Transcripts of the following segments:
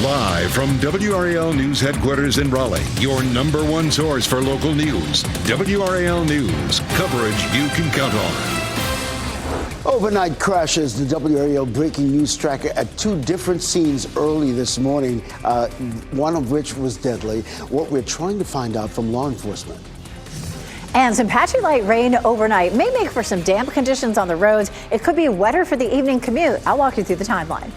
Live from WRAL News Headquarters in Raleigh, your number one source for local news. WRAL News, coverage you can count on. Overnight crashes, the WRAL breaking news tracker at two different scenes early this morning, one of which was deadly. What we're trying to find out from law enforcement. And some patchy light rain overnight may make for some damp conditions on the roads. It could be wetter for the evening commute. I'll walk you through the timeline.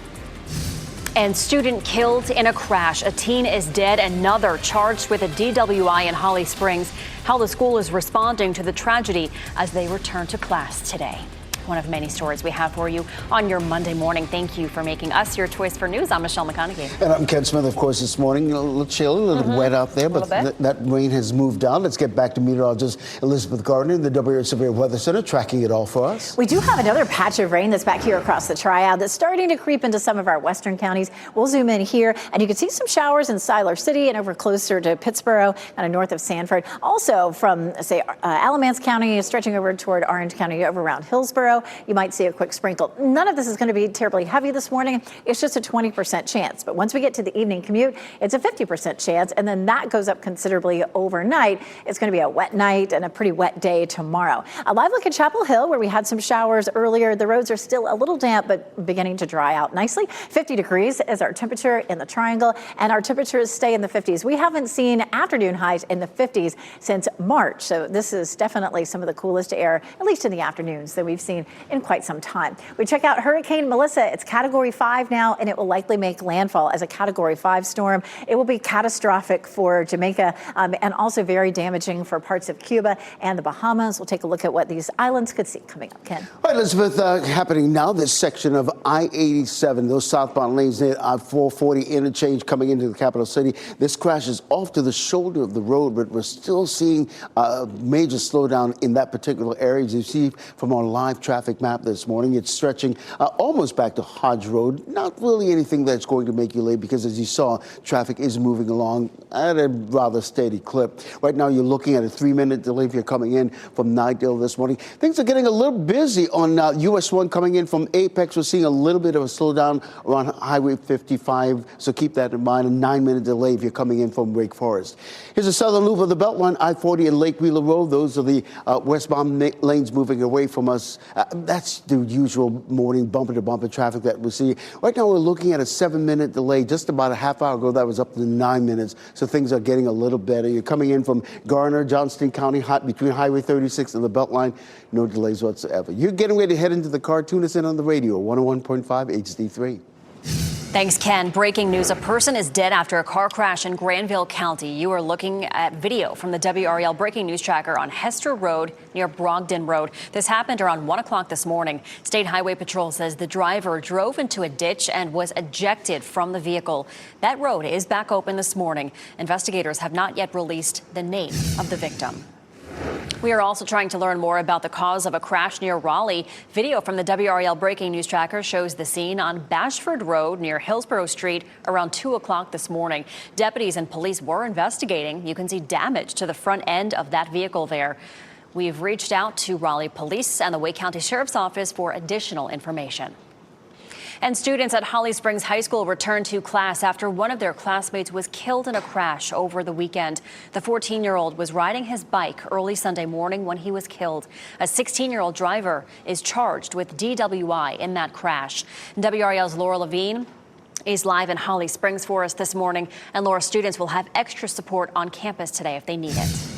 And student killed in a crash. A teen is dead, another charged with a DWI in Holly Springs. How the school is responding to the tragedy as they return to class today. One of many stories we have for you on your Monday morning. Thank you for making us your choice for news. I'm Michelle McConaughey. And I'm Ken Smith, of course, this morning. A little chilly, a little wet out there, but that rain has moved on. Let's get back to meteorologist Elizabeth Gardner in the WRAL Severe Weather Center, tracking it all for us. We do have another patch of rain that's back here across the Triad that's starting to creep into some of our western counties. We'll zoom in here, and you can see some showers in Siler City and over closer to Pittsboro, kind of north of Sanford. Also from, say, Alamance County, stretching over toward Orange County, over around Hillsboro. You might see a quick sprinkle. None of this is going to be terribly heavy this morning. It's just a 20% chance. But once we get to the evening commute, it's a 50% chance. And then that goes up considerably overnight. It's going to be a wet night and a pretty wet day tomorrow. A live look at Chapel Hill, where we had some showers earlier. The roads are still a little damp, but beginning to dry out nicely. 50 degrees is our temperature in the Triangle, and our temperatures stay in the 50s. We haven't seen afternoon highs in the 50s since March. So this is definitely some of the coolest air, at least in the afternoons, that we've seen in quite some time. We check out Hurricane Melissa. It's Category 5 now, and it will likely make landfall as a Category 5 storm. It will be catastrophic for Jamaica and also very damaging for parts of Cuba and the Bahamas. We'll take a look at what these islands could see coming up. Ken. All right, Elizabeth, happening now, this section of I-87, those southbound lanes near I-440 interchange coming into the capital city. This crash is off to the shoulder of the road, but we're still seeing a major slowdown in that particular area. As you see from our live traffic map this morning, it's stretching almost back to Hodge Road. Not really anything that's going to make you late because, as you saw, traffic is moving along at a rather steady clip. Right now, you're looking at a 3-minute delay if you're coming in from Nightdale this morning. Things are getting a little busy on US 1 coming in from Apex. We're seeing a little bit of a slowdown around Highway 55, so keep that in mind. A 9-minute delay if you're coming in from Wake Forest. Here's the southern loop of the Beltline, I-40 and Lake Wheeler Road. Those are the westbound lanes moving away from us. That's the usual morning bumper-to-bumper traffic that we see. Right now, we're looking at a 7-minute delay. Just about a half hour ago, that was up to 9 minutes, so things are getting a little better. You're coming in from Garner, Johnston County, between Highway 36 and the Beltline. No delays whatsoever. You're getting ready to head into the car. Tune us in on the radio, 101.5 HD3. Thanks, Ken. Breaking news. A person is dead after a car crash in Granville County. You are looking at video from the WRAL breaking news tracker on Hester Road near Brogden Road. This happened around 1 o'clock this morning. State Highway Patrol says the driver drove into a ditch and was ejected from the vehicle. That road is back open this morning. Investigators have not yet released the name of the victim. We are also trying to learn more about the cause of a crash near Raleigh. Video from the WRAL breaking news tracker shows the scene on Bashford Road near Hillsborough Street around 2 o'clock this morning. Deputies and police were investigating. You can see damage to the front end of that vehicle there. We've reached out to Raleigh Police and the Wake County Sheriff's Office for additional information. And students at Holly Springs High School returned to class after one of their classmates was killed in a crash over the weekend. The 14-year-old was riding his bike early Sunday morning when he was killed. A 16-year-old driver is charged with DWI in that crash. WRAL's Laura Levine is live in Holly Springs for us this morning. And Laura, students will have extra support on campus today if they need it.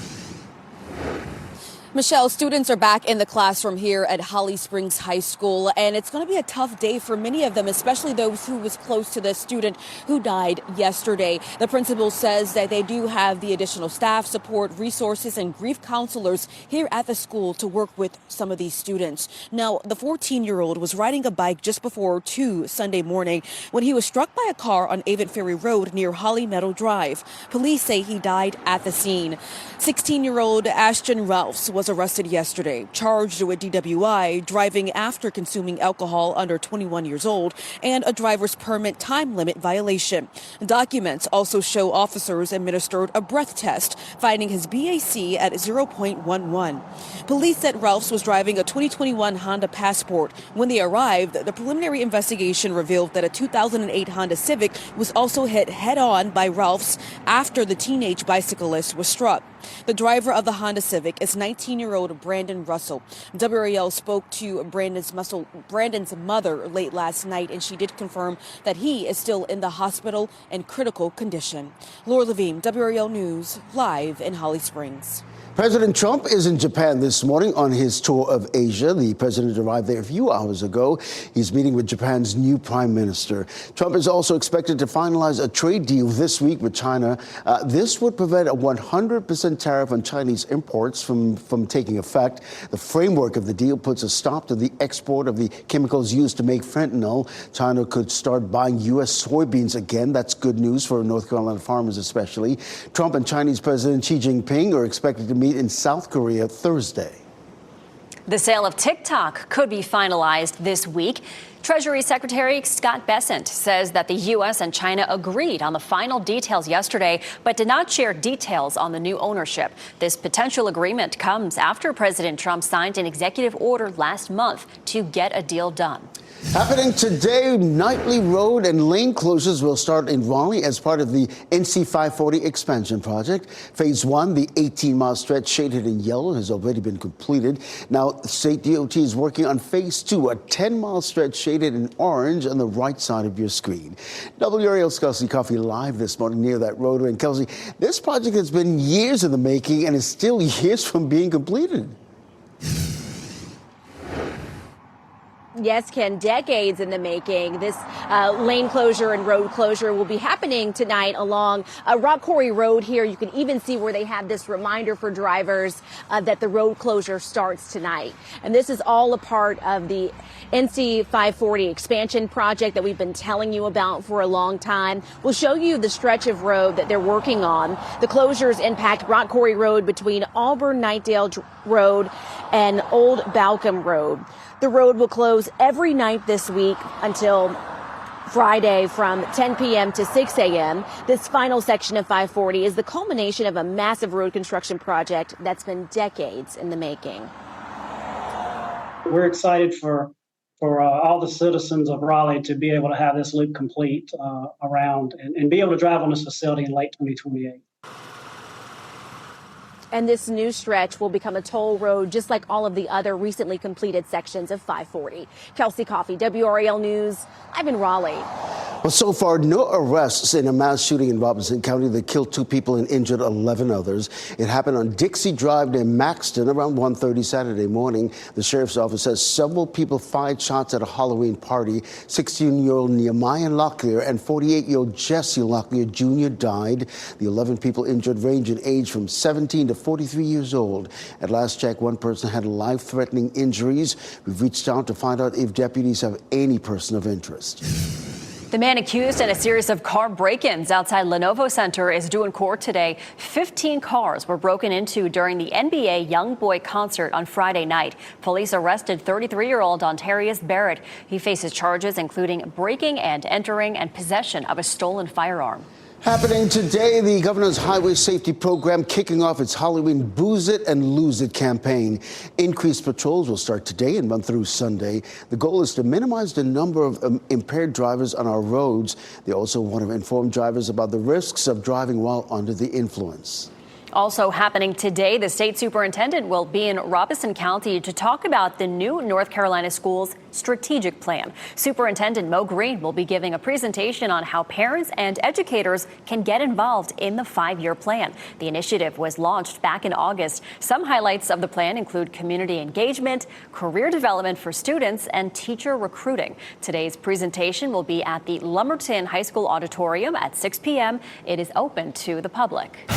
Michelle, students are back in the classroom here at Holly Springs High School, and it's going to be a tough day for many of them, especially those who was close to the student who died yesterday. The principal says that they do have the additional staff, support, resources, and grief counselors here at the school to work with some of these students. Now, the 14-year-old was riding a bike just before 2 Sunday morning when he was struck by a car on Avon Ferry Road near Holly Meadow Drive. Police say he died at the scene. 16-year-old Ashton Ralphs was was arrested yesterday, charged with DWI, driving after consuming alcohol under 21 years old, and a driver's permit time limit violation. Documents also show officers administered a breath test, finding his BAC at 0.11. Police said Ralphs was driving a 2021 Honda Passport. When they arrived, the preliminary investigation revealed that a 2008 Honda Civic was also hit head-on by Ralphs after the teenage bicyclist was struck. The driver of the Honda Civic is 19-year-old Brandon Russell. WRAL spoke to Brandon's mother late last night, and she did confirm that he is still in the hospital in critical condition. Laura Levine, WRAL News, live in Holly Springs. President Trump is in Japan this morning on his tour of Asia. The president arrived there a few hours ago. He's meeting with Japan's new prime minister. Trump is also expected to finalize a trade deal this week with China. This would prevent a 100% tariff on Chinese imports from taking effect. The framework of the deal puts a stop to the export of the chemicals used to make fentanyl. China could start buying U.S. soybeans again. That's good news for North Carolina farmers especially. Trump and Chinese President Xi Jinping are expected to meet in South Korea Thursday. The sale of TikTok could be finalized this week. Treasury Secretary Scott Bessent says that the U.S. and China agreed on the final details yesterday, but did not share details on the new ownership. This potential agreement comes after President Trump signed an executive order last month to get a deal done. Happening today, nightly road and lane closures will start in Raleigh as part of the NC 540 expansion project. Phase 1, the 18-mile stretch shaded in yellow, has already been completed. Now, the state DOT is working on Phase 2, a 10-mile stretch shaded in orange on the right side of your screen. WRAL's Kelsey Coffey live this morning near that roadway. And Kelsey, this project has been years in the making and is still years from being completed. Yes, Ken, decades in the making. This lane closure and road closure will be happening tonight along Rock Quarry Road here. You can even see where they have this reminder for drivers that the road closure starts tonight. And this is all a part of the NC 540 expansion project that we've been telling you about for a long time. We'll show you the stretch of road that they're working on. The closures impact Rock Quarry Road between Auburn-Knightdale Road and Old Balcom Road. The road will close every night this week until Friday from 10 p.m. to 6 a.m. This final section of 540 is the culmination of a massive road construction project that's been decades in the making. We're excited for all the citizens of Raleigh to be able to have this loop complete around and be able to drive on this facility in late 2028. And this new stretch will become a toll road just like all of the other recently completed sections of 540. Kelsey Coffey, WRAL News, live in Raleigh. Well, so far, no arrests in a mass shooting in Robeson County that killed 2 people and injured 11 others. It happened on Dixie Drive near Maxton around 1:30 Saturday morning. The sheriff's office says several people fired shots at a Halloween party. 16-year-old Nehemiah Locklear and 48-year-old Jesse Locklear Jr. died. The 11 people injured range in age from 17 to 43 years old. At last check, one person had life-threatening injuries. We've reached out to find out if deputies have any person of interest. The man accused in a series of car break-ins outside Lenovo Center is due in court today. 15 cars were broken into during the NBA Youngboy concert on Friday night. Police arrested 33-year-old Ontarius Barrett. He faces charges including breaking and entering and possession of a stolen firearm. Happening today, the governor's highway safety program kicking off its Halloween Booze It and Lose It campaign. Increased patrols will start today and run through Sunday. The goal is to minimize the number of impaired drivers on our roads. They also want to inform drivers about the risks of driving while under the influence. Also happening today, the state superintendent will be in Robeson County to talk about the new North Carolina schools strategic plan. Superintendent Mo Green will be giving a presentation on how parents and educators can get involved in the 5-year plan. The initiative was launched back in August. Some highlights of the plan include community engagement, career development for students, and teacher recruiting. Today's presentation will be at the Lumberton High School Auditorium at 6 p.m. It is open to the public.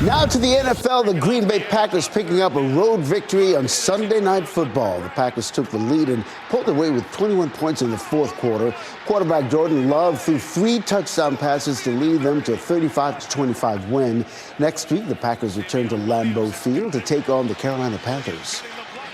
Now to the NFL, the Green Bay Packers picking up a road victory on Sunday Night Football. The Packers took the lead and pulled away with 21 points in the fourth quarter. Quarterback Jordan Love threw 3 touchdown passes to lead them to a 35-25 win. Next week, the Packers return to Lambeau Field to take on the Carolina Panthers.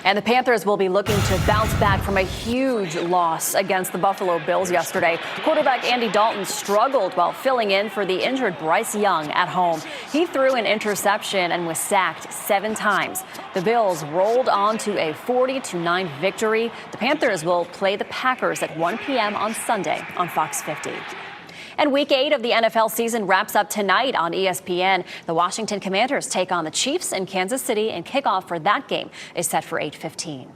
And the Panthers will be looking to bounce back from a huge loss against the Buffalo Bills yesterday. Quarterback Andy Dalton struggled while filling in for the injured Bryce Young at home. He threw an interception and was sacked 7 times. The Bills rolled on to a 40-9 victory. The Panthers will play the Packers at 1 p.m. on Sunday on Fox 50. And Week 8 of the NFL season wraps up tonight on ESPN. The Washington Commanders take on the Chiefs in Kansas City, and kickoff for that game is set for 8:15.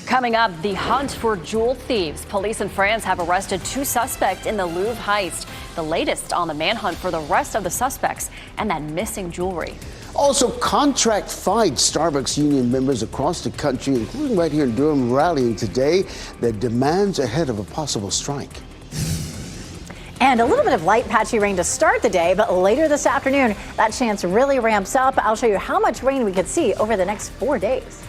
Coming up, the hunt for jewel thieves. Police in France have arrested 2 suspects in the Louvre heist. The latest on the manhunt for the rest of the suspects and that missing jewelry. Also, contract fight. Starbucks union members across the country, including right here in Durham, rallying today. Their demands ahead of a possible strike. And a little bit of light patchy rain to start the day, but later this afternoon, that chance really ramps up. I'll show you how much rain we could see over the next 4 days.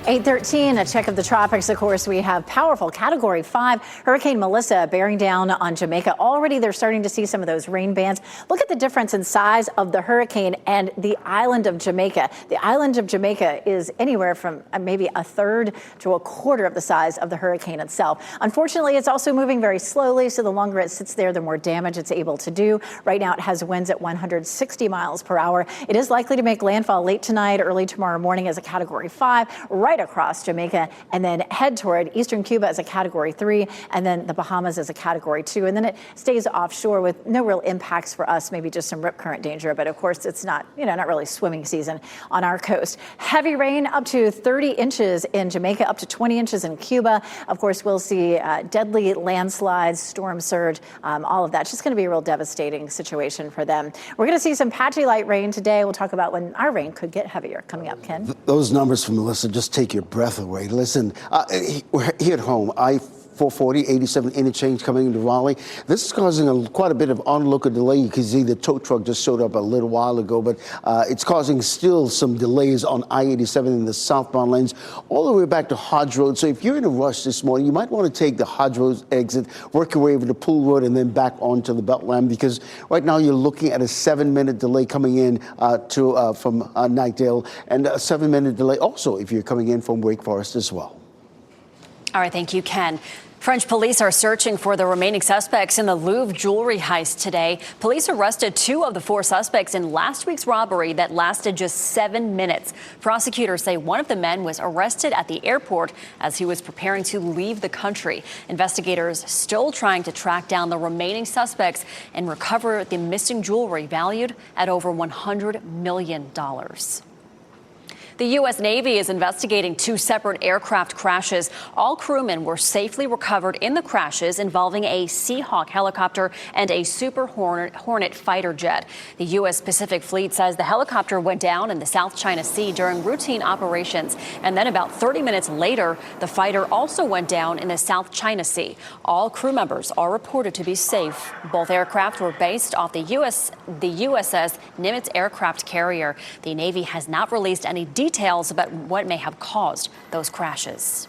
8:13, a check of the tropics. Of course, we have powerful Category 5 Hurricane Melissa bearing down on Jamaica. Already, they're starting to see some of those rain bands. Look at the difference in size of the hurricane and the island of Jamaica. The island of Jamaica is anywhere from maybe a third to a quarter of the size of the hurricane itself. Unfortunately, it's also moving very slowly, so the longer it sits there, the more damage it's able to do. Right now, it has winds at 160 miles per hour. It is likely to make landfall late tonight, early tomorrow morning as a Category 5, right across Jamaica, and then head toward eastern Cuba as a Category 3, and then the Bahamas as a Category 2, and then it stays offshore with no real impacts for us, maybe just some rip current danger, but of course it's not really swimming season on our coast. Heavy rain up to 30 inches in Jamaica, up to 20 inches in Cuba. Of course, we'll see deadly landslides, storm surge, all of that. It's just going to be a real devastating situation for them. We're going to see some patchy light rain today. We'll talk about when our rain could get heavier coming up, Ken. Those numbers from Melissa just take your breath away. Listen, we're here at home. I-440, 87 interchange coming into Raleigh. This is causing quite a bit of onlooker delay. You can see the tow truck just showed up a little while ago, but it's causing still some delays on I-87 in the southbound lanes all the way back to Hodge Road. So if you're in a rush this morning, you might want to take the Hodge Road exit, work your way over to Pool Road, and then back onto the Beltline, because right now you're looking at a 7-minute delay coming in from Knightdale, and a 7-minute delay also if you're coming in from Wake Forest as well. All right, thank you, Ken. French police are searching for the remaining suspects in the Louvre jewelry heist today. Police arrested 2 of the 4 suspects in last week's robbery that lasted just 7 minutes. Prosecutors say one of the men was arrested at the airport as he was preparing to leave the country. Investigators still trying to track down the remaining suspects and recover the missing jewelry valued at over $100 million. The U.S. Navy is investigating 2 separate aircraft crashes. All crewmen were safely recovered in the crashes involving a Seahawk helicopter and a Super Hornet fighter jet. The U.S. Pacific Fleet says the helicopter went down in the South China Sea during routine operations. And then about 30 minutes later, the fighter also went down in the South China Sea. All crew members are reported to be safe. Both aircraft were based off the USS Nimitz aircraft carrier. The Navy has not released any details about what may have caused those crashes.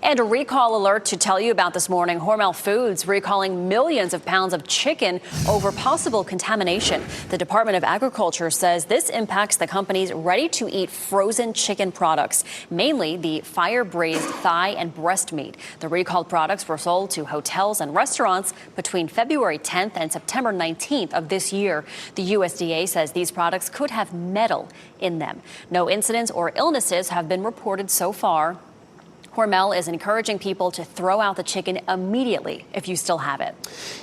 And a recall alert to tell you about this morning. Hormel Foods recalling millions of pounds of chicken over possible contamination. The Department of Agriculture says this impacts the company's ready-to-eat frozen chicken products, mainly the fire-braised thigh and breast meat. The recalled products were sold to hotels and restaurants between February 10th and September 19th of this year. The USDA says these products could have metal in them. No incidents or illnesses have been reported so far. Hormel is encouraging people to throw out the chicken immediately if you still have it.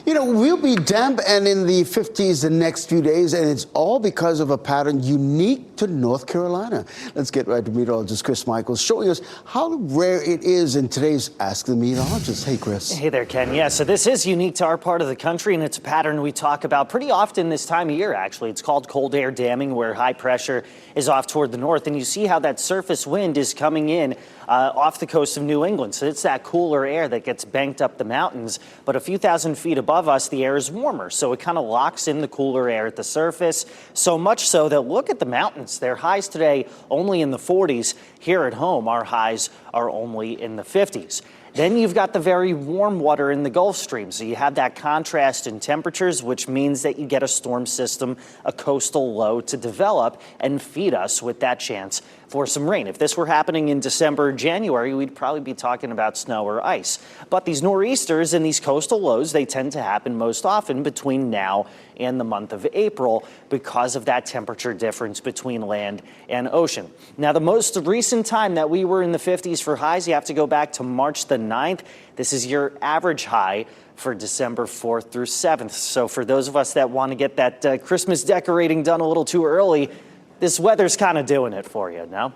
We'll be damp and in the 50s the next few days, and it's all because of a pattern unique to North Carolina. Let's get right to meteorologist Chris Michaels showing us how rare it is in today's Ask the Meteorologist. Hey, Chris. Hey there, Ken. Yeah, so this is unique to our part of the country, and it's a pattern we talk about pretty often this time of year, actually. It's called cold air damming, where high pressure is off toward the north, and you see how that surface wind is coming in off the coast coast of New England. So it's that cooler air that gets banked up the mountains. But a few thousand feet above us, the air is warmer. So it kind of locks in the cooler air at the surface. So much so that look at the mountains. Their highs today only in the 40s. Here at home, our highs are only in the 50s. Then you've got the very warm water in the Gulf Stream. So you have that contrast in temperatures, which means that you get a storm system, a coastal low to develop and feed us with that chance for some rain. If this were happening in December or January, we'd probably be talking about snow or ice. But these nor'easters and these coastal lows, they tend to happen most often between now and the month of April because of that temperature difference between land and ocean. Now, the most recent time that we were in the 50s for highs, you have to go back to March the 9th. This is your average high for December 4th through 7th. So for those of us that want to get that Christmas decorating done a little too early, this weather's kind of doing it for you, no?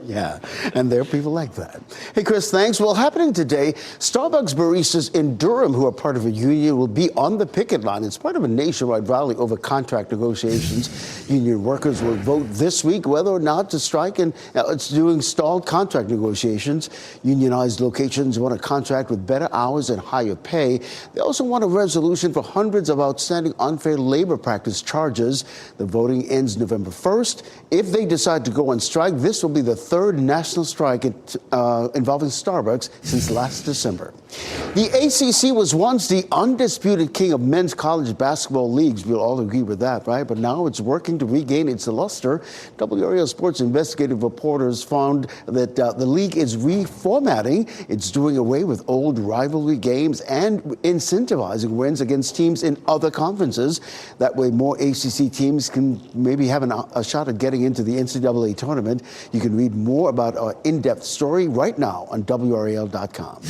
Yeah, and there are people like that. Hey, Chris, thanks. Well, happening today, Starbucks baristas in Durham who are part of a union will be on the picket line. It's part of a nationwide rally over contract negotiations. Union workers will vote this week whether or not to strike, and it's doing stalled contract negotiations. Unionized locations want a contract with better hours and higher pay. They also want a resolution for hundreds of outstanding unfair labor practice charges. The voting ends November 1st. If they decide to go on strike, this will be the third national strike involving Starbucks since last December. The ACC was once the undisputed king of men's college basketball leagues. We'll all agree with that, right? But now it's working to regain its luster. WRAL Sports investigative reporters found that the league is reformatting. It's doing away with old rivalry games and incentivizing wins against teams in other conferences. That way, more ACC teams can maybe have a shot at getting into the NCAA tournament. You can read more about our in-depth story right now on WRAL.com.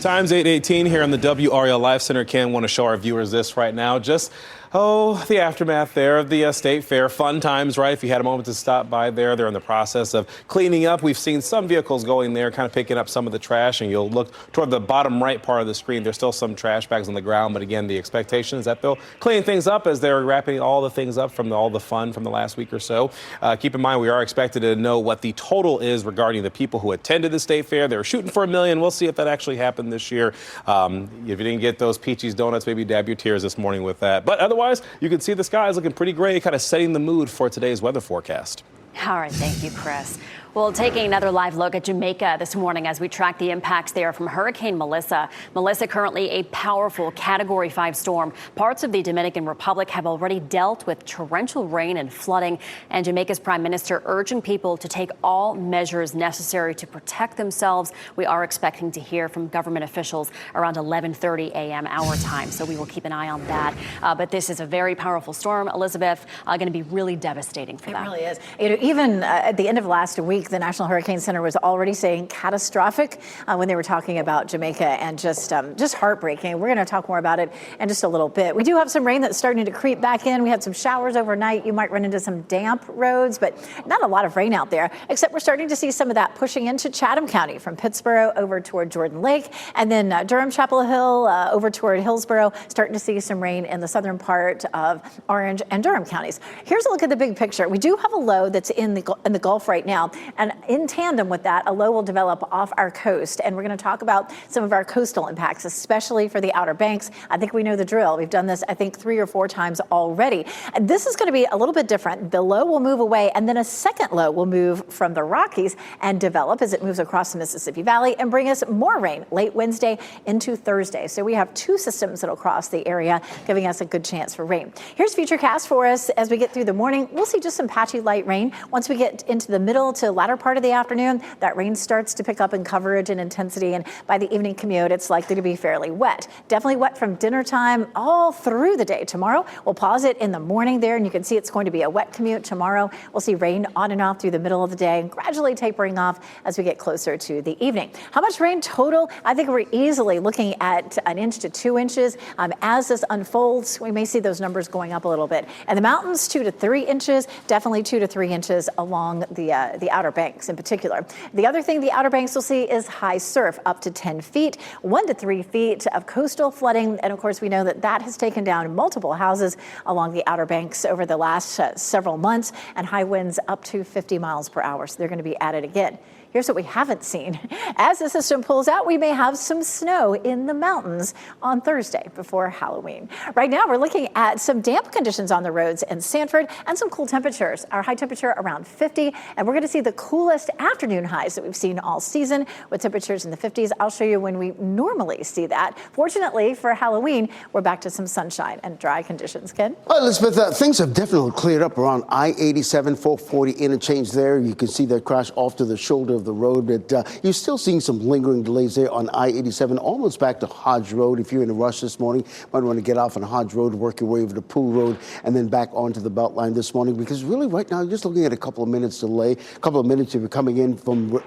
Times 8:18 here on the WRAL Live Center. Ken, want to show our viewers this right now. Just the aftermath there of the State Fair. Fun times, right? If you had a moment to stop by there, they're in the process of cleaning up. We've seen some vehicles going there, kind of picking up some of the trash, and you'll look toward the bottom right part of the screen. There's still some trash bags on the ground, but again, the expectation is that they'll clean things up as they're wrapping all the things up from all the fun from the last week or so. Keep in mind, we are expected to know what the total is regarding the people who attended the State Fair. They were shooting for $1 million. We'll see if that actually happened this year. If you didn't get those Peachy's Donuts, maybe dab your tears this morning with that. But otherwise, you can see the sky is looking pretty gray, kind of setting the mood for today's weather forecast. All right, thank you, Chris. Well, taking another live look at Jamaica this morning as we track the impacts there from Hurricane Melissa. Melissa, currently a powerful Category 5 storm. Parts of the Dominican Republic have already dealt with torrential rain and flooding, and Jamaica's Prime Minister urging people to take all measures necessary to protect themselves. We are expecting to hear from government officials around 11:30 a.m. our time, so we will keep an eye on that. But this is a very powerful storm, Elizabeth, going to be really devastating for them. It really is. Even at the end of last week, the National Hurricane Center was already saying catastrophic when they were talking about Jamaica, and just heartbreaking. We're going to talk more about it in just a little bit. We do have some rain that's starting to creep back in. We had some showers overnight. You might run into some damp roads, but not a lot of rain out there, except we're starting to see some of that pushing into Chatham County from Pittsboro over toward Jordan Lake, and then Durham, Chapel Hill over toward Hillsborough, starting to see some rain in the southern part of Orange and Durham counties. Here's a look at the big picture. We do have a low that's in the Gulf right now. And in tandem with that, a low will develop off our coast. And we're going to talk about some of our coastal impacts, especially for the Outer Banks. I think we know the drill. We've done this, I think, 3 or 4 times already. And this is going to be a little bit different. The low will move away, and then a second low will move from the Rockies and develop as it moves across the Mississippi Valley and bring us more rain late Wednesday into Thursday. So we have 2 systems that'll cross the area, giving us a good chance for rain. Here's Futurecast for us as we get through the morning. We'll see just some patchy light rain. Once we get into the middle to latter part of the afternoon, that rain starts to pick up in coverage and intensity, and by the evening commute, it's likely to be fairly wet. Definitely wet from dinner time all through the day. Tomorrow, we'll pause it in the morning there, and you can see it's going to be a wet commute tomorrow. We'll see rain on and off through the middle of the day, and gradually tapering off as we get closer to the evening. How much rain total? I think we're easily looking at 1 inch to 2 inches. As this unfolds, we may see those numbers going up a little bit. And the mountains, 2 to 3 inches, definitely 2 to 3 inches along the outer Outer Banks in particular. The other thing the Outer Banks will see is high surf up to 10 feet, 1 to 3 feet of coastal flooding. And of course, we know that has taken down multiple houses along the Outer Banks over the last several months, and high winds up to 50 miles per hour. So they're going to be added again. Here's what we haven't seen. As the system pulls out, we may have some snow in the mountains on Thursday before Halloween. Right now, we're looking at some damp conditions on the roads in Sanford and some cool temperatures. Our high temperature around 50, and we're going to see the coolest afternoon highs that we've seen all season with temperatures in the 50s. I'll show you when we normally see that. Fortunately for Halloween, we're back to some sunshine and dry conditions. Ken? Well, Elizabeth, things have definitely cleared up around I-87, 440 interchange there. You can see that crash off to the shoulder of the road, but you're still seeing some lingering delays there on I-87, almost back to Hodge Road. If you're in a rush this morning, might want to get off on Hodge Road, work your way over to Pool Road, and then back onto the Beltline this morning, because really right now you're just looking at a couple of minutes delay, a couple of minutes if you're coming in from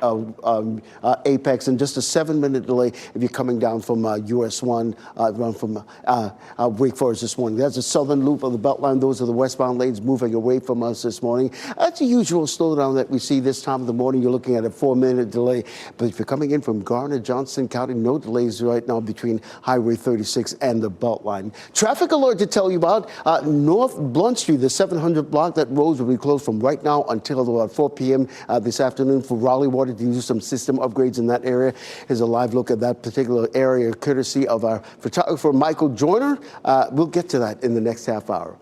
Apex, and just a 7-minute delay if you're coming down from US 1, run from Wake Forest this morning. That's the southern loop of the Beltline. Those are the westbound lanes moving away from us this morning. That's a usual slowdown that we see this time of the morning. You're looking at a 4-minute delay. But if you're coming in from Garner, Johnson County, no delays right now between Highway 36 and the Beltline. Traffic alert to tell you about. North Blunt Street, the 700 block, that roads will be closed from right now until about 4 p.m. This afternoon for Raleigh Water to do some system upgrades in that area. Here's a live look at that particular area, courtesy of our photographer, Michael Joyner. We'll get to that in the next half hour.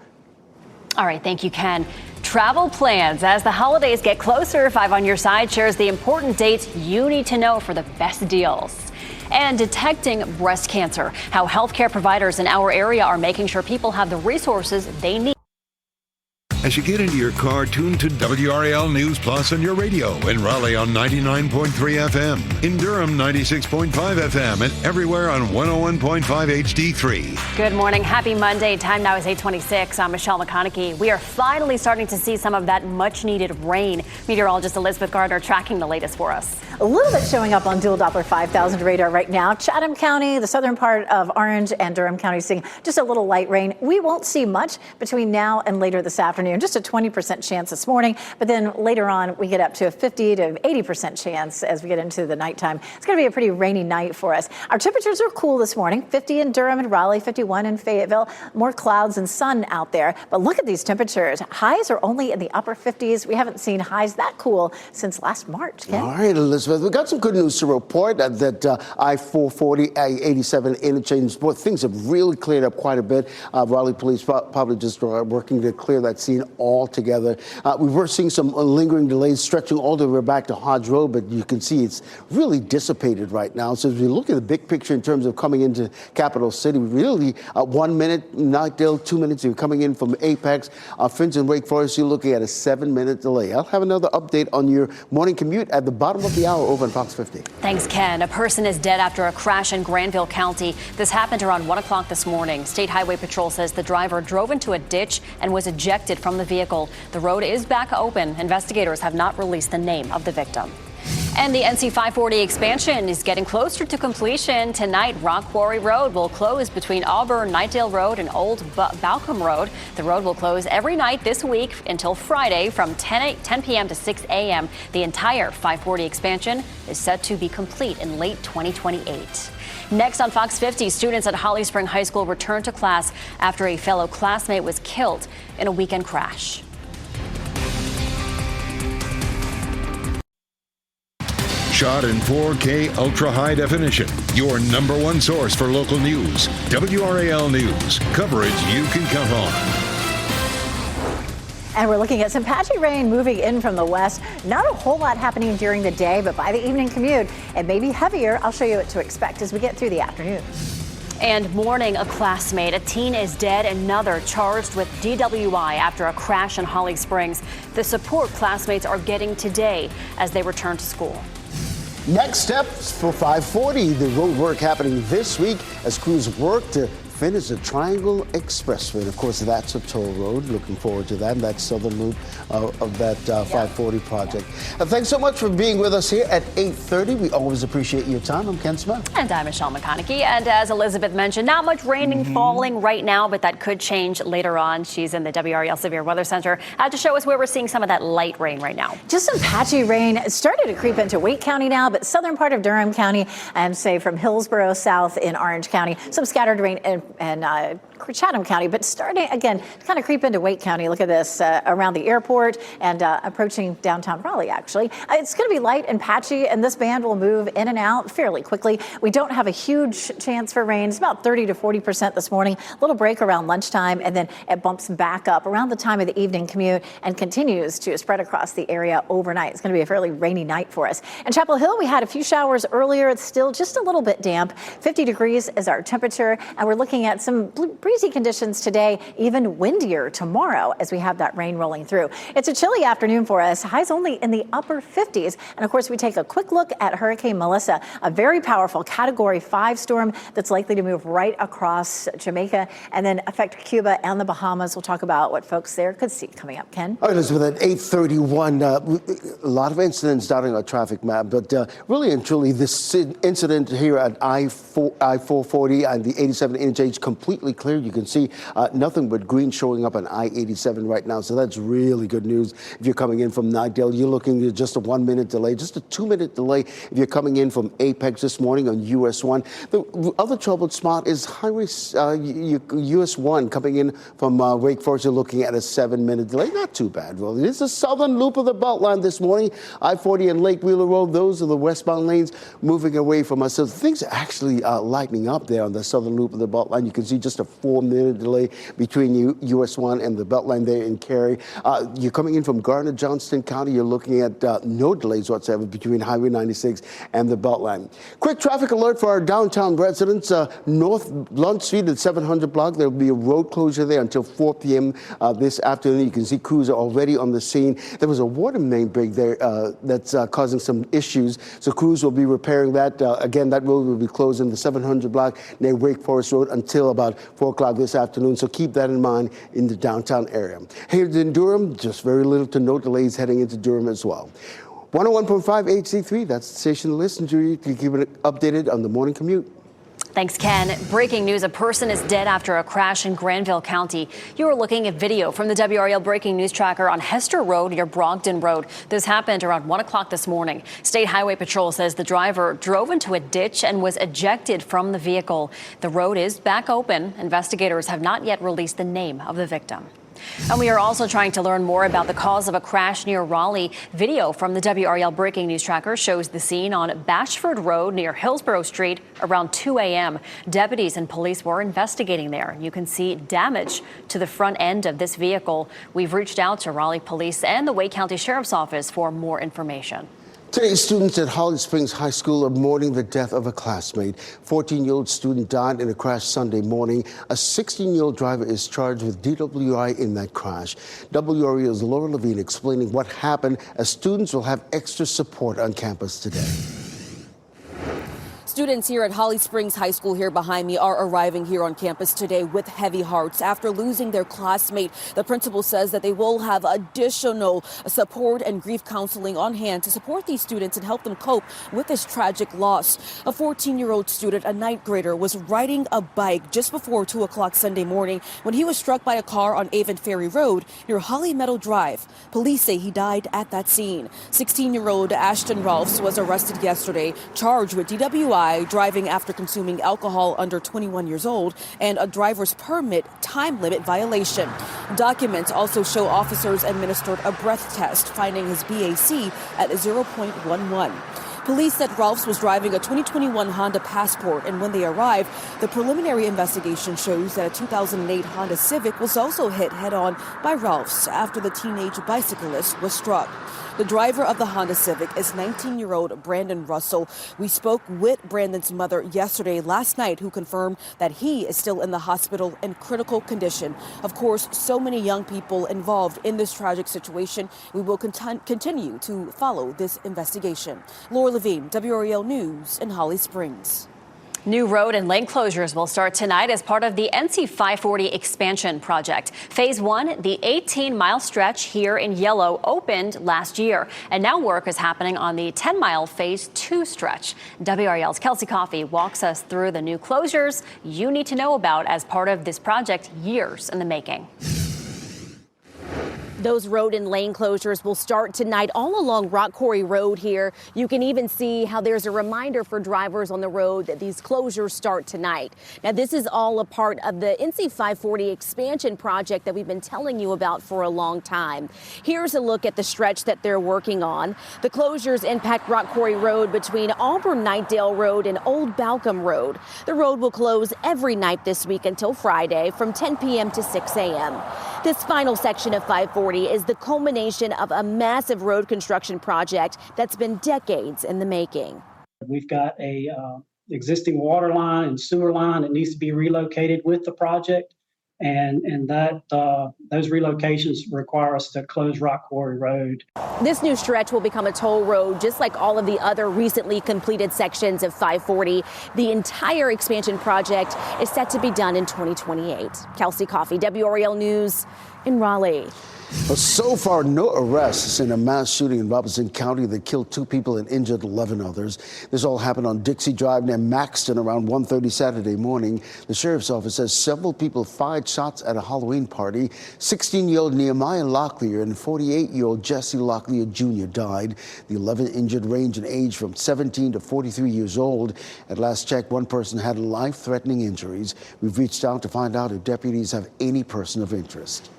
All right, thank you, Ken. Travel plans as the holidays get closer. 5 on Your Side shares the important dates you need to know for the best deals. And detecting breast cancer, how healthcare providers in our area are making sure people have the resources they need. As you get into your car, tune to WRAL News Plus on your radio. In Raleigh on 99.3 FM. In Durham, 96.5 FM. And everywhere on 101.5 HD3. Good morning. Happy Monday. Time now is 8:26. I'm Michelle McConaughey. We are finally starting to see some of that much-needed rain. Meteorologist Elizabeth Gardner tracking the latest for us. A little bit showing up on dual Doppler 5000 radar right now. Chatham County, the southern part of Orange and Durham County seeing just a little light rain. We won't see much between now and later this afternoon. Just a 20% chance this morning, but then later on we get up to a 50 to 80% chance as we get into the nighttime. It's going to be a pretty rainy night for us. Our temperatures are cool this morning, 50 in Durham and Raleigh, 51 in Fayetteville. More clouds and sun out there, but look at these temperatures. Highs are only in the upper 50s. We haven't seen highs that cool since last March. Ken? All right, Elizabeth, we got some good news to report that I-440, I-87 interchange. Boy, things have really cleared up quite a bit. Raleigh police probably just working to clear that scene altogether. We were seeing some lingering delays stretching all the way back to Hodge Road, but you can see it's really dissipated right now. So as we look at the big picture in terms of coming into Capital City, really 1 minute, Knightdale, 2 minutes. You're coming in from Apex, Finch and Wake Forest, you're looking at a 7-minute delay. I'll have another update on your morning commute at the bottom of the hour over on Fox 50. Thanks, Ken. A person is dead after a crash in Granville County. This happened around 1 o'clock this morning. State Highway Patrol says the driver drove into a ditch and was ejected from the vehicle. The road is back open. Investigators have not released the name of the victim. And the NC 540 expansion is getting closer to completion. Tonight, Rock Quarry Road will close between Auburn, Knightdale Road, and Old Balcom Road. The road will close every night this week until Friday from 10 p.m. to 6 a.m. The entire 540 expansion is set to be complete in late 2028. Next on Fox 50, students at Holly Spring High School returned to class after a fellow classmate was killed in a weekend crash. Shot in 4K ultra high definition. Your number one source for local news. WRAL News. Coverage you can count on. And we're looking at some patchy rain moving in from the west. Not a whole lot happening during the day, but by the evening commute, it may be heavier. I'll show you what to expect as we get through the afternoon. And mourning a classmate. A teen is dead, another charged with DWI after a crash in Holly Springs. The support classmates are getting today as they return to school. Next steps for 540, the road work happening this week as crews work to finish the Triangle Expressway. And of course, that's a toll road. Looking forward to that. That's southern loop of that 540 project. Thanks so much for being with us here at 8:30. We always appreciate your time. I'm Ken Smith. And I'm Michelle McConaughey. And as Elizabeth mentioned, not much rain falling right now, but that could change later on. She's in the WRAL Severe Weather Center to show us where we're seeing some of that light rain right now. Just some patchy rain. It started to creep into Wake County now, but southern part of Durham County, say from Hillsborough south in Orange County, some scattered rain in Chatham County, but starting again to kind of creep into Wake County. Look at this around the airport and approaching downtown Raleigh, actually. It's going to be light and patchy, and this band will move in and out fairly quickly. We don't have a huge chance for rain. It's about 30 to 40% this morning. A little break around lunchtime, and then it bumps back up around the time of the evening commute and continues to spread across the area overnight. It's going to be a fairly rainy night for us. In Chapel Hill, we had a few showers earlier. It's still just a little bit damp. 50 degrees is our temperature, and we're looking at some breezy conditions today, even windier tomorrow as we have that rain rolling through. It's a chilly afternoon for us. Highs only in the upper 50s. And of course, we take a quick look at Hurricane Melissa, a very powerful Category 5 storm that's likely to move right across Jamaica and then affect Cuba and the Bahamas. We'll talk about what folks there could see coming up. Ken? All right, Elizabeth, at 8:31, a lot of incidents dotting our traffic map, but really and truly, this incident here at I-440 and the 87 interchange completely clear. You can see nothing but green showing up on I-87 right now, so that's really good news. If you're coming in from Nightdale, you're looking at just a 1 minute delay, just a 2-minute delay if you're coming in from Apex this morning on US 1. The other troubled spot is Highway US 1 coming in from Wake Forest. You're looking at a 7-minute delay. Not too bad, really. This is the southern loop of the Beltline this morning. I-40 and Lake Wheeler Road, those are the westbound lanes moving away from us. So things are actually lightening up there on the southern loop of the Beltline. You can see just a 4-minute delay between US 1 and the Beltline there in Cary. You're coming in from Garner, Johnston County. You're looking at no delays whatsoever between Highway 96 and the Beltline. Quick traffic alert for our downtown residents. North Blunt Street at 700 block. There will be a road closure there until 4 p.m. This afternoon. You can see crews are already on the scene. There was a water main break there that's causing some issues. So crews will be repairing that. Again, that road will be closed in the 700 block near Wake Forest Road until about 4 o'clock this afternoon. So keep that in mind in the downtown area. Here in Durham, just very little to no delays heading into Durham as well. 101.5 HD3, that's the station to listen to. You can keep it updated on the morning commute. Thanks, Ken. Breaking news, a person is dead after a crash in Granville County. You are looking at video from the WRAL Breaking News Tracker on Hester Road near Brogden Road. This happened around 1 o'clock this morning. State Highway Patrol says the driver drove into a ditch and was ejected from the vehicle. The road is back open. Investigators have not yet released the name of the victim. And we are also trying to learn more about the cause of a crash near Raleigh. Video from the WRAL Breaking News Tracker shows the scene on Bashford Road near Hillsborough Street around 2 a.m. Deputies and police were investigating there. You can see damage to the front end of this vehicle. We've reached out to Raleigh Police and the Wake County Sheriff's Office for more information. Today, students at Holly Springs High School are mourning the death of a classmate. 14-year-old student died in a crash Sunday morning. A 16-year-old driver is charged with DWI in that crash. WRAL's Laura Levine explaining what happened as students will have extra support on campus today. Students here at Holly Springs High School here behind me are arriving here on campus today with heavy hearts after losing their classmate. The principal says that they will have additional support and grief counseling on hand to support these students and help them cope with this tragic loss. A 14-year-old student, a ninth grader, was riding a bike just before 2 o'clock Sunday morning when he was struck by a car on Avon Ferry Road near Holly Meadow Drive. Police say he died at that scene. 16-year-old Ashton Rolfs was arrested yesterday, charged with DWI, driving after consuming alcohol under 21 years old, and a driver's permit time limit violation. Documents also show officers administered a breath test, finding his BAC at 0.11. Police said Ralphs was driving a 2021 Honda Passport, and when they arrived, the preliminary investigation shows that a 2008 Honda Civic was also hit head-on by Ralphs after the teenage bicyclist was struck. The driver of the Honda Civic is 19-year-old Brandon Russell. We spoke with Brandon's mother last night, who confirmed that he is still in the hospital in critical condition. Of course, so many young people involved in this tragic situation. We will continue to follow this investigation. Laura Levine, WRAL News in Holly Springs. New road and lane closures will start tonight as part of the NC 540 expansion project. Phase 1, the 18-mile stretch here in yellow, opened last year. And now work is happening on the 10-mile Phase 2 stretch. WRAL's Kelsey Coffey walks us through the new closures you need to know about as part of this project years in the making. Those road and lane closures will start tonight all along Rock Quarry Road here. You can even see how there's a reminder for drivers on the road that these closures start tonight. Now, this is all a part of the NC 540 expansion project that we've been telling you about for a long time. Here's a look at the stretch that they're working on. The closures impact Rock Quarry Road between Auburn-Knightdale Road and Old Balcom Road. The road will close every night this week until Friday from 10 p.m. to 6 a.m. This final section of 540 is the culmination of a massive road construction project that's been decades in the making. We've got a existing water line and sewer line that needs to be relocated with the project, and those relocations require us to close Rock Quarry Road. This new stretch will become a toll road, just like all of the other recently completed sections of 540. The entire expansion project is set to be done in 2028. Kelsey Coffey, WRAL News in Raleigh. Well, so far, no arrests in a mass shooting in Robeson County that killed 2 people and injured 11 others. This all happened on Dixie Drive near Maxton around 1:30 Saturday morning. The sheriff's office says several people fired shots at a Halloween party. 16-year-old Nehemiah Locklear and 48-year-old Jesse Locklear Jr. died. The 11 injured range in age from 17 to 43 years old. At last check, one person had life-threatening injuries. We've reached out to find out if deputies have any person of interest.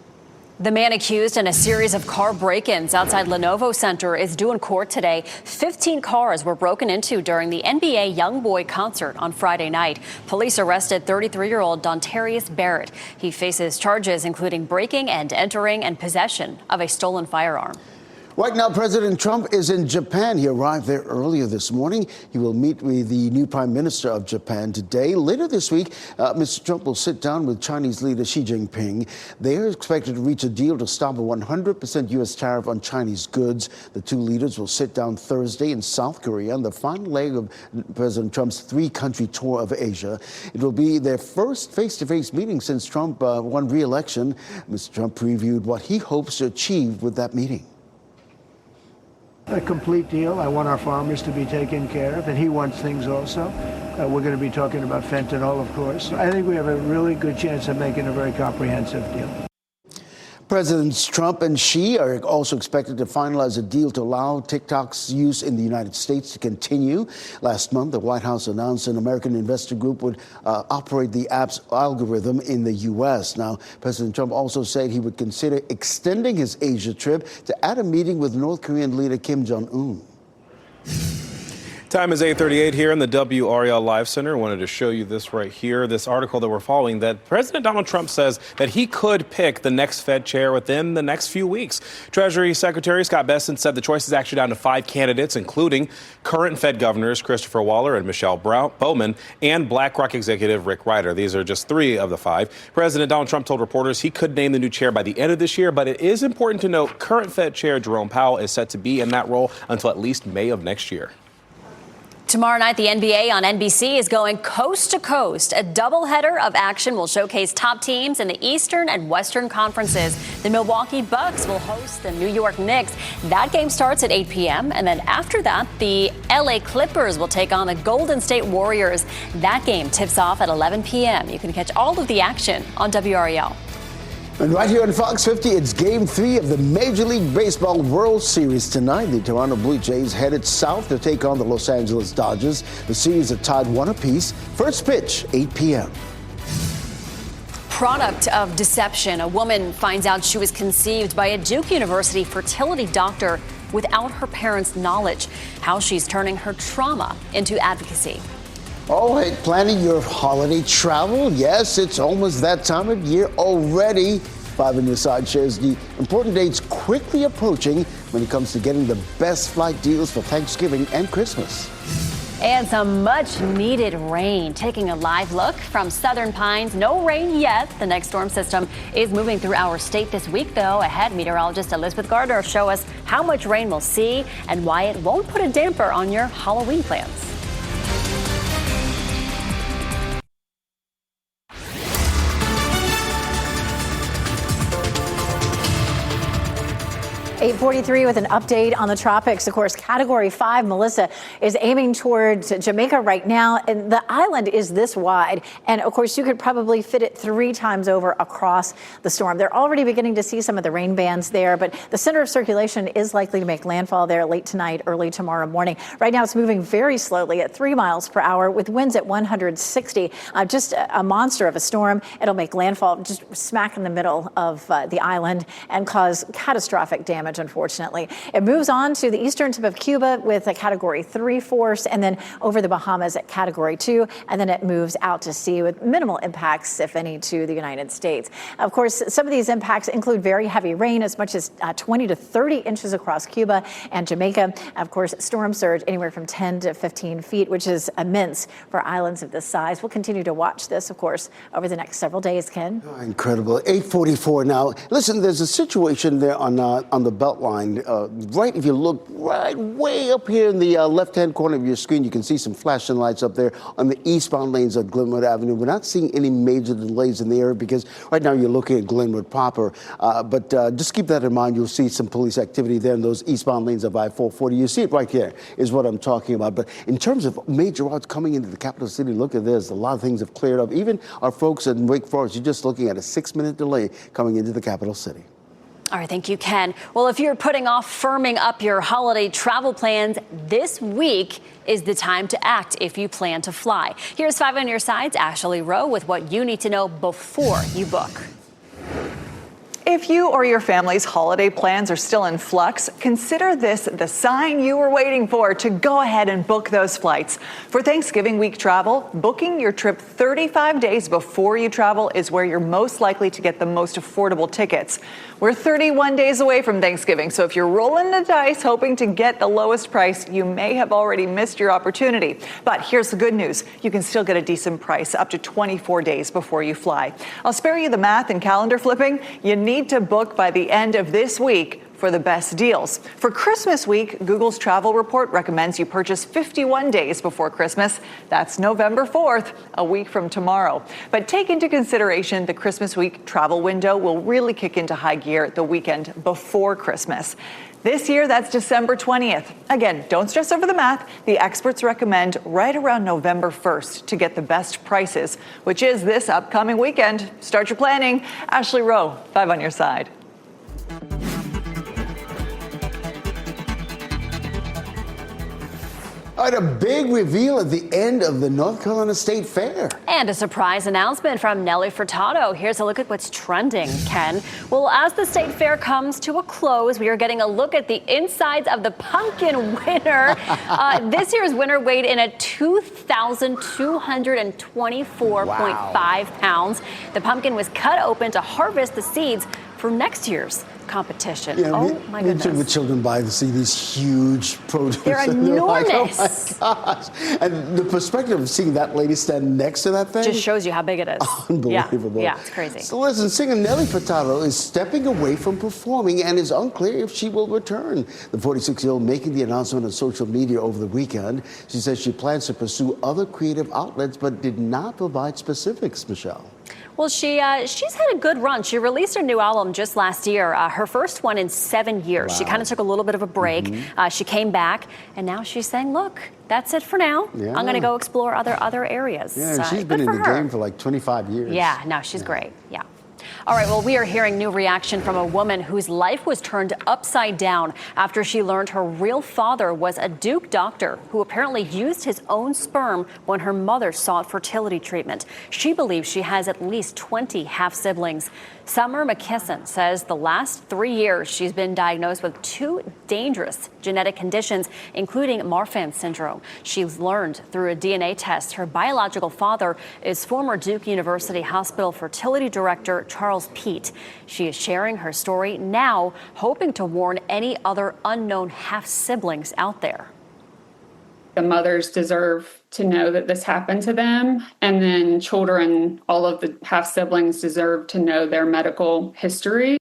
The man accused in a series of car break-ins outside Lenovo Center is due in court today. 15 cars were broken into during the NBA Youngboy concert on Friday night. Police arrested 33-year-old Dontarius Barrett. He faces charges including breaking and entering and possession of a stolen firearm. Right now, President Trump is in Japan. He arrived there earlier this morning. He will meet with the new Prime Minister of Japan today. Later this week, Mr. Trump will sit down with Chinese leader Xi Jinping. They are expected to reach a deal to stop a 100% U.S. tariff on Chinese goods. The two leaders will sit down Thursday in South Korea on the final leg of President Trump's 3-country tour of Asia. It will be their first face-to-face meeting since Trump won re-election. Mr. Trump previewed what he hopes to achieve with that meeting. A complete deal. I want our farmers to be taken care of, and he wants things also. We're going to be talking about fentanyl, of course. I think we have a really good chance of making a very comprehensive deal. Presidents Trump and Xi are also expected to finalize a deal to allow TikTok's use in the United States to continue. Last month, the White House announced an American investor group would operate the app's algorithm in the U.S. Now, President Trump also said he would consider extending his Asia trip to add a meeting with North Korean leader Kim Jong-un. Time is 8:38 here in the WRAL Live Center. I wanted to show you this right here, this article that we're following, that President Donald Trump says that he could pick the next Fed chair within the next few weeks. Treasury Secretary Scott Bessent said the choice is actually down to 5 candidates, including current Fed governors Christopher Waller and Michelle Bowman and BlackRock executive Rick Ryder. These are just 3 of the 5. President Donald Trump told reporters he could name the new chair by the end of this year, but it is important to note current Fed Chair Jerome Powell is set to be in that role until at least May of next year. Tomorrow night, the NBA on NBC is going coast to coast. A doubleheader of action will showcase top teams in the Eastern and Western conferences. The Milwaukee Bucks will host the New York Knicks. That game starts at 8 p.m. And then after that, the LA Clippers will take on the Golden State Warriors. That game tips off at 11 p.m. You can catch all of the action on WRAL. And right here on Fox 50, it's Game 3 of the Major League Baseball World Series tonight. The Toronto Blue Jays headed south to take on the Los Angeles Dodgers. The series are tied 1 apiece. First pitch, 8 p.m. Product of deception. A woman finds out she was conceived by a Duke University fertility doctor without her parents' knowledge. How she's turning her trauma into advocacy. Oh, hey, planning your holiday travel? Yes, it's almost that time of year already. 5 on your side shares the important dates quickly approaching when it comes to getting the best flight deals for Thanksgiving and Christmas. And some much needed rain. Taking a live look from Southern Pines. No rain yet. The next storm system is moving through our state this week, though. Ahead, meteorologist Elizabeth Gardner will show us how much rain we'll see and why it won't put a damper on your Halloween plans. 8:43 with an update on the tropics. Of course, Category 5, Melissa, is aiming towards Jamaica right now, and the island is this wide. And of course, you could probably fit it 3 times over across the storm. They're already beginning to see some of the rain bands there, but the center of circulation is likely to make landfall there late tonight, early tomorrow morning. Right now, it's moving very slowly at 3 miles per hour with winds at 160. Just a monster of a storm. It'll make landfall just smack in the middle of the island and cause catastrophic damage. Unfortunately, it moves on to the eastern tip of Cuba with a Category 3 force, and then over the Bahamas at Category 2, and then it moves out to sea with minimal impacts, if any, to the United States. Of course, some of these impacts include very heavy rain, as much as 20 to 30 inches across Cuba and Jamaica. Of course, storm surge anywhere from 10 to 15 feet, which is immense for islands of this size. We'll continue to watch this, of course, over the next several days, Ken. Oh, incredible. 8:44 now. Listen, there's a situation there on the Beltline. Right, if you look right way up here in the left-hand corner of your screen, you can see some flashing lights up there on the eastbound lanes of Glenwood Avenue. We're not seeing any major delays in the area because right now you're looking at Glenwood proper. But just keep that in mind. You'll see some police activity there in those eastbound lanes of I-440. You see it right here is what I'm talking about. But in terms of major routes coming into the capital city, look at this. A lot of things have cleared up. Even our folks in Wake Forest, you're just looking at a 6-minute delay coming into the capital city. All right, thank you, Ken. Well, if you're putting off firming up your holiday travel plans, this week is the time to act if you plan to fly. Here's 5 on your sides, Ashley Rowe, with what you need to know before you book. If you or your family's holiday plans are still in flux, consider this the sign you were waiting for to go ahead and book those flights. For Thanksgiving week travel, booking your trip 35 days before you travel is where you're most likely to get the most affordable tickets. We're 31 days away from Thanksgiving, so if you're rolling the dice hoping to get the lowest price, you may have already missed your opportunity. But here's the good news. You can still get a decent price up to 24 days before you fly. I'll spare you the math and calendar flipping. You need to book by the end of this week for the best deals. For Christmas week, Google's travel report recommends you purchase 51 days before Christmas. That's November 4th, a week from tomorrow. But take into consideration the Christmas week travel window will really kick into high gear the weekend before Christmas. This year, that's December 20th. Again, don't stress over the math. The experts recommend right around November 1st to get the best prices, which is this upcoming weekend. Start your planning. Ashley Rowe, 5 on your side. All right, a big reveal at the end of the North Carolina State Fair. And a surprise announcement from Nelly Furtado. Here's a look at what's trending, Ken. Well, as the state fair comes to a close, we are getting a look at the insides of the pumpkin winner. This year's winner weighed in at 2,224.5 pounds. The pumpkin was cut open to harvest the seeds for next year's competition. Yeah, my goodness. We took the children by to see these huge produce. They're enormous. Like, oh my gosh. And the perspective of seeing that lady stand next to that thing just shows you how big it is. Unbelievable. Yeah, it's crazy. So listen, singer Nelly Furtado is stepping away from performing and is unclear if she will return. The 46-year-old making the announcement on social media over the weekend. She says she plans to pursue other creative outlets but did not provide specifics, Michelle. Well, she's had a good run. She released her new album just last year, her first one in 7 years. Wow. She kind of took a little bit of a break. Mm-hmm. She came back, and now she's saying, look, that's it for now. Yeah. I'm going to go explore other areas. Yeah, she's been in the game for like 25 years. Yeah, no, she's great. Yeah. All right, well, we are hearing new reaction from a woman whose life was turned upside down after she learned her real father was a Duke doctor who apparently used his own sperm when her mother sought fertility treatment. She believes she has at least 20 half-siblings. Summer McKesson says the last 3 years she's been diagnosed with 2 dangerous genetic conditions, including Marfan syndrome. She's learned through a DNA test her biological father is former Duke University Hospital fertility director Charles Pete. She is sharing her story now, hoping to warn any other unknown half-siblings out there. The mothers deserve to know that this happened to them. And then children, all of the half-siblings deserve to know their medical history.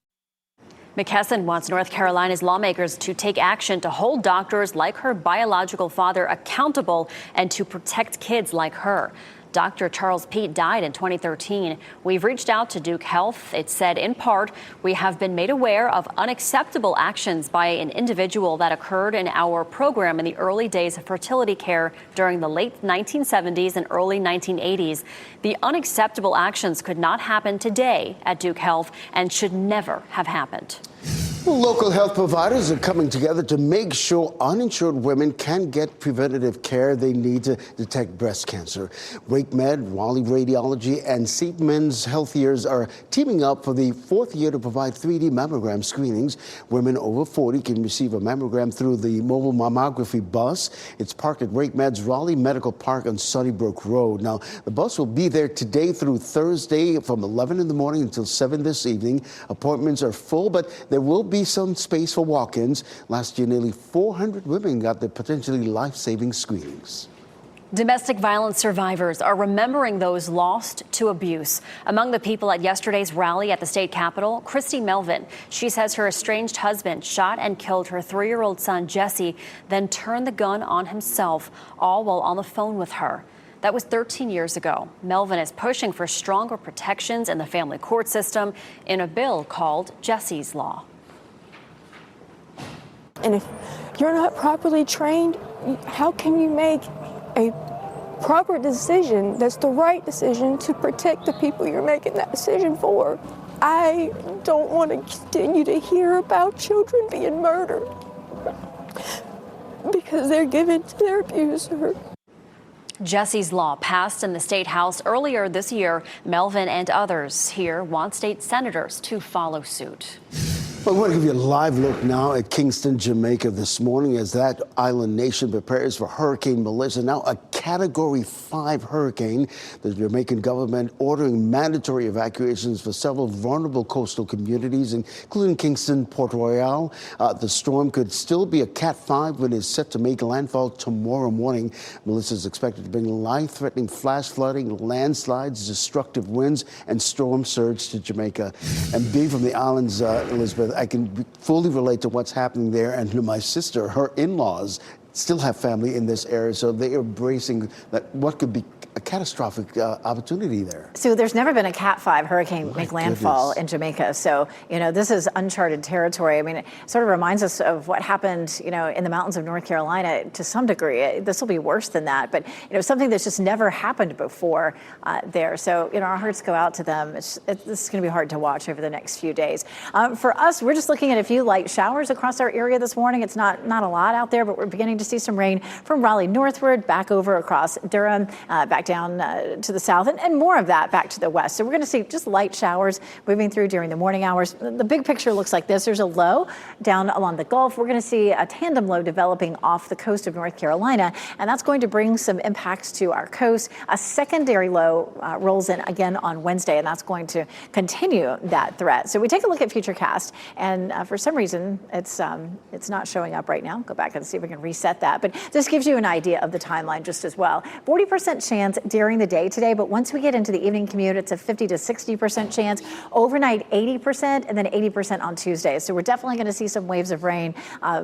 McKesson wants North Carolina's lawmakers to take action to hold doctors like her biological father accountable and to protect kids like her. Dr. Charles Pete died in 2013. We've reached out to Duke Health. It said, in part, we have been made aware of unacceptable actions by an individual that occurred in our program in the early days of fertility care during the late 1970s and early 1980s. The unacceptable actions could not happen today at Duke Health and should never have happened. Local health providers are coming together to make sure uninsured women can get preventative care they need to detect breast cancer. WakeMed, Raleigh Radiology, and Seedmen's Health Years are teaming up for the 4th year to provide 3D mammogram screenings. Women over 40 can receive a mammogram through the mobile mammography bus. It's parked at WakeMed's Raleigh Medical Park on Sunnybrook Road. Now, the bus will be there today through Thursday from 11 in the morning until 7 this evening. Appointments are full, but there will be some space for walk-ins. Last year, nearly 400 women got the potentially life-saving screenings. Domestic violence survivors are remembering those lost to abuse. Among the people at yesterday's rally at the state capitol, Christy Melvin. She says her estranged husband shot and killed her 3-year-old son, Jesse, then turned the gun on himself, all while on the phone with her. That was 13 years ago. Melvin is pushing for stronger protections in the family court system in a bill called Jesse's Law. And if you're not properly trained, how can you make a proper decision that's the right decision to protect the people you're making that decision for? I don't want to continue to hear about children being murdered because they're given to their abuser. Jesse's Law passed in the State House earlier this year. Melvin and others here want state senators to follow suit. I want to give you a live look now at Kingston, Jamaica this morning as that island nation prepares for Hurricane Melissa, now a Category 5 hurricane. The Jamaican government ordering mandatory evacuations for several vulnerable coastal communities, including Kingston, Port Royal. The storm could still be a Cat 5 when it's set to make landfall tomorrow morning. Melissa is expected to bring life-threatening flash flooding, landslides, destructive winds, and storm surge to Jamaica. And being from the islands, Elizabeth, I can fully relate to what's happening there. And my sister, her in-laws, still have family in this area, so they are bracing that what could be a catastrophic opportunity there. So there's never been a Cat 5 hurricane make landfall in Jamaica. So, this is uncharted territory. I mean, it sort of reminds us of what happened, in the mountains of North Carolina to some degree. This will be worse than that, but, something that's just never happened before there. So, our hearts go out to them. This is going to be hard to watch over the next few days. For us, we're just looking at a few light showers across our area this morning. It's not a lot out there, but we're beginning to see some rain from Raleigh northward, back over across Durham, back down to the south, and more of that back to the west. So we're going to see just light showers moving through during the morning hours. The big picture looks like this. There's a low down along the Gulf. We're going to see a tandem low developing off the coast of North Carolina, and that's going to bring some impacts to our coast. A secondary low rolls in again on Wednesday, and that's going to continue that threat. So we take a look at Futurecast, and for some reason, it's not showing up right now. Go back and see if we can reset that. But this gives you an idea of the timeline just as well. 40% chance during the day today, but once we get into the evening commute, it's a 50 to 60% chance. Overnight, 80%, and then 80% on Tuesday. So we're definitely going to see some waves of rain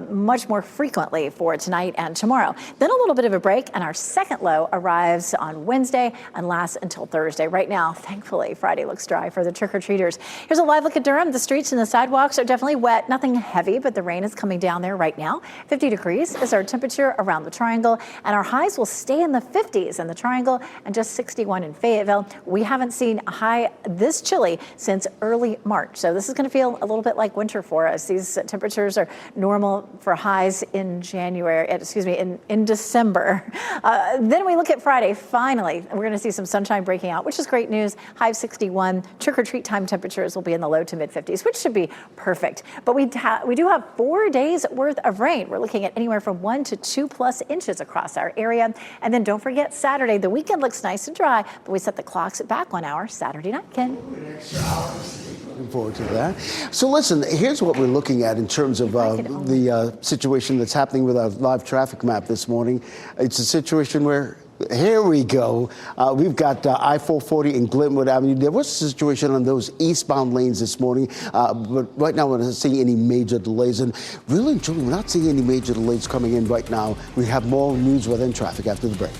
much more frequently for tonight and tomorrow. Then a little bit of a break, and our second low arrives on Wednesday and lasts until Thursday. Right now, thankfully, Friday looks dry for the trick-or-treaters. Here's a live look at Durham. The streets and the sidewalks are definitely wet. Nothing heavy, but the rain is coming down there right now. 50 degrees is our temperature around the Triangle, and our highs will stay in the 50s in the Triangle and just 61 in Fayetteville. We haven't seen a high this chilly since early March, so this is going to feel a little bit like winter for us. These temperatures are normal for highs in in December. Then we look at Friday. Finally, we're going to see some sunshine breaking out, which is great news. High of 61. Trick-or-treat time temperatures will be in the low to mid 50s, which should be perfect. But we do have 4 days worth of rain. We're looking at anywhere from 1 to 2+ inches across our area. And then don't forget Saturday. The weekend looks nice and dry, but we set the clocks back 1 hour Saturday night, Ken. Looking forward to that. So listen, here's what we're looking at in terms of the situation that's happening with our live traffic map this morning. It's a situation where, here we go. We've got I-440 and Glenwood Avenue. There was a situation on those eastbound lanes this morning, but right now we're not seeing any major delays. And really and truly, we're not seeing any major delays coming in right now. We have more news within traffic after the break.